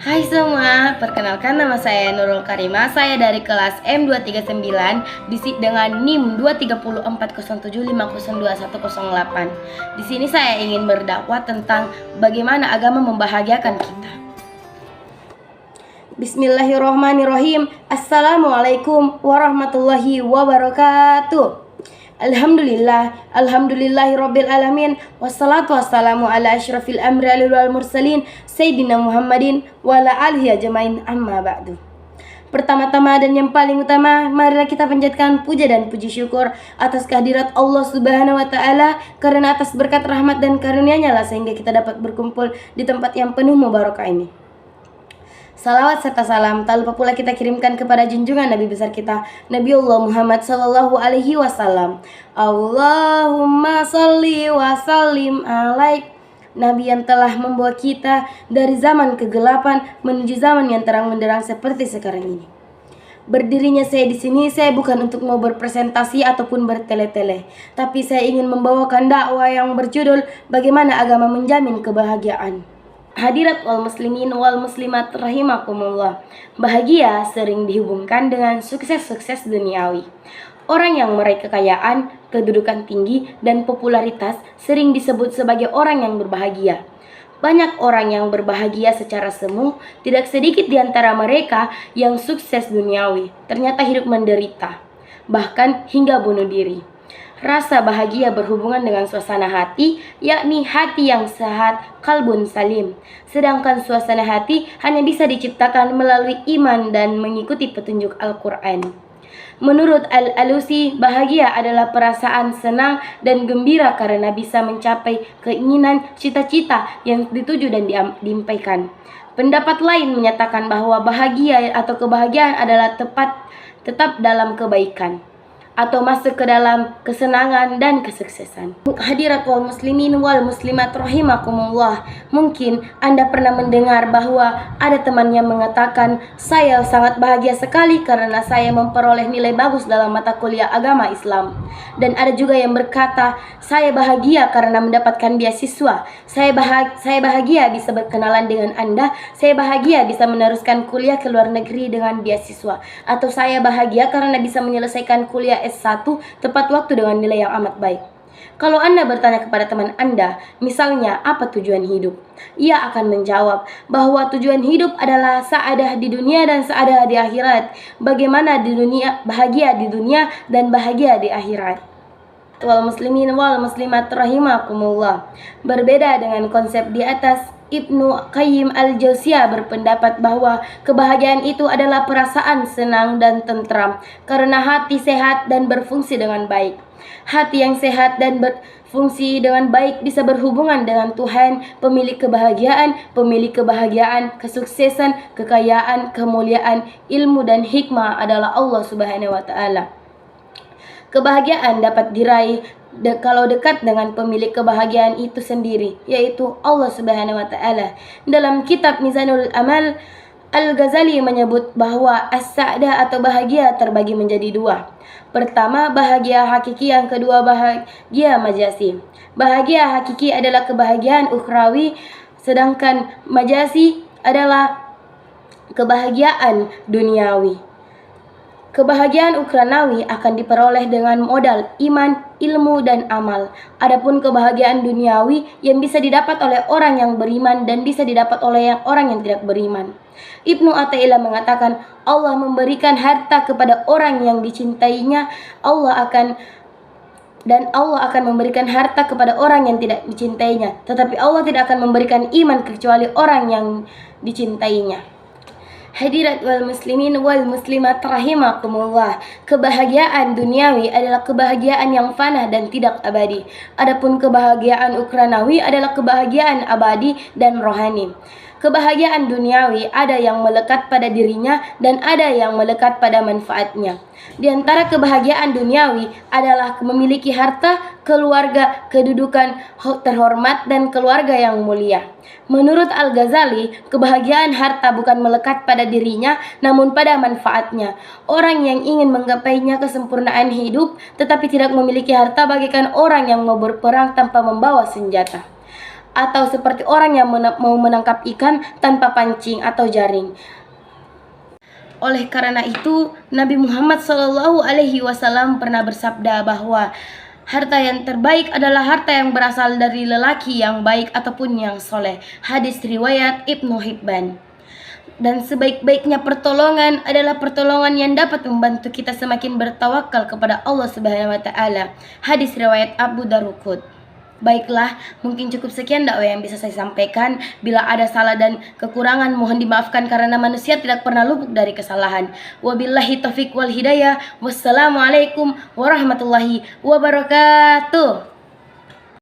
Hai semua, perkenalkan nama saya Nurul Karima. Saya dari kelas M239 dengan NIM 2304075021108. Di sini saya ingin berdakwah tentang bagaimana agama membahagiakan kita. Bismillahirrahmanirrahim. Assalamualaikum warahmatullahi wabarakatuh. Alhamdulillahirabbil alamin, wassalatu wassalamu ala asyrafil anbiya'i wal mursalin sayyidina Muhammadin wa ala alihi ajmain, amma ba'du. Pertama-tama dan yang paling utama, marilah kita panjatkan puja dan puji syukur atas kehadirat Allah Subhanahu wa taala, karena atas berkat rahmat dan karunia-Nya lah sehingga kita dapat berkumpul di tempat yang penuh mubarakah ini. Salawat serta salam tak lupa pula kita kirimkan kepada junjungan Nabi besar kita, Nabiullah Muhammad sallallahu alaihi wasallam. Allahumma sholli wa sallim alaik, Nabi yang telah membawa kita dari zaman kegelapan menuju zaman yang terang benderang seperti sekarang ini. Berdirinya saya di sini, saya bukan untuk mau berpresentasi ataupun bertele-tele, tapi saya ingin membawakan dakwah yang berjudul bagaimana agama menjamin kebahagiaan. Hadirat wal muslimin wal muslimat rahimakumullah. Bahagia sering dihubungkan dengan sukses-sukses duniawi. Orang yang meraih kekayaan, kedudukan tinggi, dan popularitas sering disebut sebagai orang yang berbahagia. Banyak orang yang berbahagia secara semu, tidak sedikit di antara mereka yang sukses duniawi ternyata hidup menderita, bahkan hingga bunuh diri. Rasa bahagia berhubungan dengan suasana hati, yakni hati yang sehat, kalbun salim. Sedangkan suasana hati hanya bisa diciptakan melalui iman dan mengikuti petunjuk Al-Quran. Menurut Al-Alusi, bahagia adalah perasaan senang dan gembira karena bisa mencapai keinginan, cita-cita yang dituju dan diimpaikan. Pendapat lain menyatakan bahwa bahagia atau kebahagiaan adalah tetap dalam kebaikan atau masuk ke dalam kesenangan dan kesuksesan. Hadirat wal muslimin wal muslimat rahimakumullah. Mungkin Anda pernah mendengar bahwa ada teman yang mengatakan, saya sangat bahagia sekali karena saya memperoleh nilai bagus dalam mata kuliah agama Islam. Dan ada juga yang berkata, saya bahagia karena mendapatkan beasiswa. Saya bahagia bisa berkenalan dengan Anda. Saya bahagia bisa meneruskan kuliah ke luar negeri dengan beasiswa. Atau saya bahagia karena bisa menyelesaikan kuliah S1 tepat waktu dengan nilai yang amat baik. Kalau Anda bertanya kepada teman Anda, misalnya apa tujuan hidup? Ia akan menjawab bahwa tujuan hidup adalah sa'adah di dunia dan sa'adah di akhirat. Bagaimana di dunia, bahagia di dunia dan bahagia di akhirat. Wal muslimin wal muslimat rahimakumullah. Berbeda dengan konsep di atas, Ibnu Qayyim al-Jauziyah berpendapat bahwa kebahagiaan itu adalah perasaan senang dan tentram karena hati sehat dan berfungsi dengan baik. Hati yang sehat dan berfungsi dengan baik bisa berhubungan dengan Tuhan, pemilik kebahagiaan, kesuksesan, kekayaan, kemuliaan, ilmu dan hikmah adalah Allah Subhanahu wa taala. Kebahagiaan dapat diraih kalau dekat dengan pemilik kebahagiaan itu sendiri, yaitu Allah Subhanahu wa taala. Dalam kitab Mizanul Amal, Al-Ghazali menyebut bahwa as-sa'dah atau bahagia terbagi menjadi dua. Pertama, bahagia hakiki, yang kedua bahagia majasi. Bahagia hakiki adalah kebahagiaan ukhrawi, sedangkan majasi adalah kebahagiaan duniawi. Kebahagiaan ukranawi akan diperoleh dengan modal iman, ilmu, dan amal. Adapun kebahagiaan duniawi yang bisa didapat oleh orang yang beriman dan bisa didapat oleh orang yang tidak beriman. Ibnu Athaillah mengatakan, Allah memberikan harta kepada orang yang dicintainya, Allah akan memberikan harta kepada orang yang tidak dicintainya, tetapi Allah tidak akan memberikan iman kecuali orang yang dicintainya. Hadirat wal muslimin wal muslimat rahimakumullah. Kebahagiaan duniawi adalah kebahagiaan yang fana dan tidak abadi. Adapun kebahagiaan ukranawi adalah kebahagiaan abadi dan rohani. Kebahagiaan duniawi ada yang melekat pada dirinya dan ada yang melekat pada manfaatnya. Di antara kebahagiaan duniawi adalah memiliki harta, keluarga, kedudukan terhormat, dan keluarga yang mulia. Menurut Al-Ghazali, kebahagiaan harta bukan melekat pada dirinya, namun pada manfaatnya. Orang yang ingin menggapainya kesempurnaan hidup, tetapi tidak memiliki harta bagaikan orang yang mau berperang tanpa membawa senjata. atau seperti orang yang mau menangkap ikan tanpa pancing atau jaring. Oleh karena itu, Nabi Muhammad SAW pernah bersabda bahwa harta yang terbaik adalah harta yang berasal dari lelaki yang baik ataupun yang soleh. Hadis riwayat Ibnu Hibban. Dan sebaik-baiknya pertolongan adalah pertolongan yang dapat membantu kita semakin bertawakal kepada Allah Subhanahu wa taala. Hadis riwayat Abu Darukut. Baiklah, mungkin cukup sekian dakwah yang bisa saya sampaikan. Bila ada salah dan kekurangan mohon dimaafkan karena manusia tidak pernah luput dari kesalahan. Wabillahi taufiq wal hidayah. Wassalamualaikum warahmatullahi wabarakatuh.